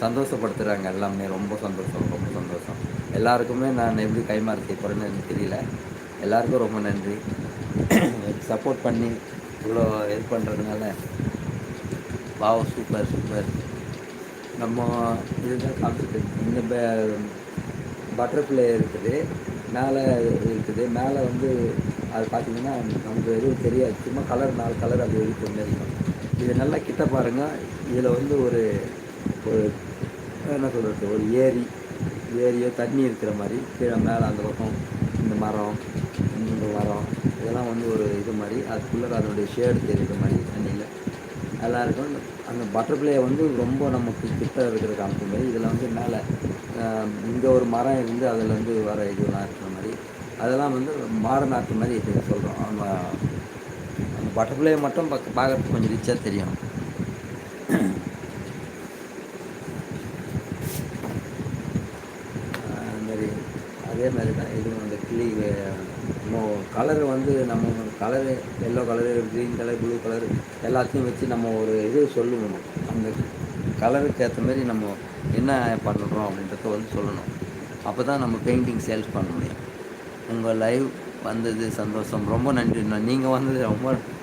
சந்தோஷப்படுத்துகிறாங்க எல்லாமே. ரொம்ப சந்தோஷம், ரொம்ப சந்தோஷம். எல்லாருக்குமே நான் எப்படி கைமாறு செய்ய போகிறேன்னு எனக்கு தெரியல. எல்லாருக்கும் ரொம்ப நன்றி. சப்போர்ட் பண்ணி இவ்வளோ இது பண்ணுறதுனால வாவ்! Super, super. நம்ம இதுதான் காமிச்சிட்டு இந்த பட்டர்ஃப்ளை இருக்குது. மேலே இருக்குது. மேலே வந்து அது பார்த்தீங்கன்னா, நமக்கு எதுவும் தெரியாது. சும்மா கலர் 4 கலர் அது வெளி தெரியும். இது நல்லா கிட்ட பாருங்கள். இதில் வந்து ஒரு ஒரு என்ன சொல்கிறது, ஒரு ஏரியோ தண்ணி இருக்கிற மாதிரி கீழே மேலே அந்த பக்கம் இந்த மரம், இந்த மரம் இதெல்லாம் வந்து ஒரு இது மாதிரி அதுக்குள்ளே அதனுடைய ஷேடு தெரியுற மாதிரி தண்ணியில் நல்லாயிருக்கும். அந்த பட்டர்ஃப்ளையை வந்து ரொம்ப நமக்கு கிட்ட இருக்கிற காமிக்கிற மாதிரி இதில் வந்து மேலே இங்கே ஒரு மரம் இருந்து அதில் வந்து வர இதெல்லாம் இருக்கிற மாதிரி அதெல்லாம் வந்து மாடர்ன் ஆர்ட் மாதிரி இது சொல்கிறோம். அந்த பட்டர்ஃப்ளையை மட்டும் பார்க்குறதுக்கு கொஞ்சம் ரிச்சாக தெரியும். அதுமாரி அதே மாதிரி தான் இதுவும் அந்த கிளி நம்ம கலரு வந்து நம்ம colour yellow colour, green colour, blue colour எல்லாத்தையும் வச்சு நம்ம ஒரு இது சொல்லுவோம். அந்த கலருக்கு ஏற்ற மாதிரி நம்ம என்ன பண்ணுறோம் அப்படின்றத வந்து சொல்லணும். அப்போ தான் நம்ம பெயிண்டிங் சேல்ஸ் பண்ண முடியும். உங்கள் லைவ் வந்தது சந்தோஷம். ரொம்ப நன்றி. நீங்கள் வந்தது ரொம்ப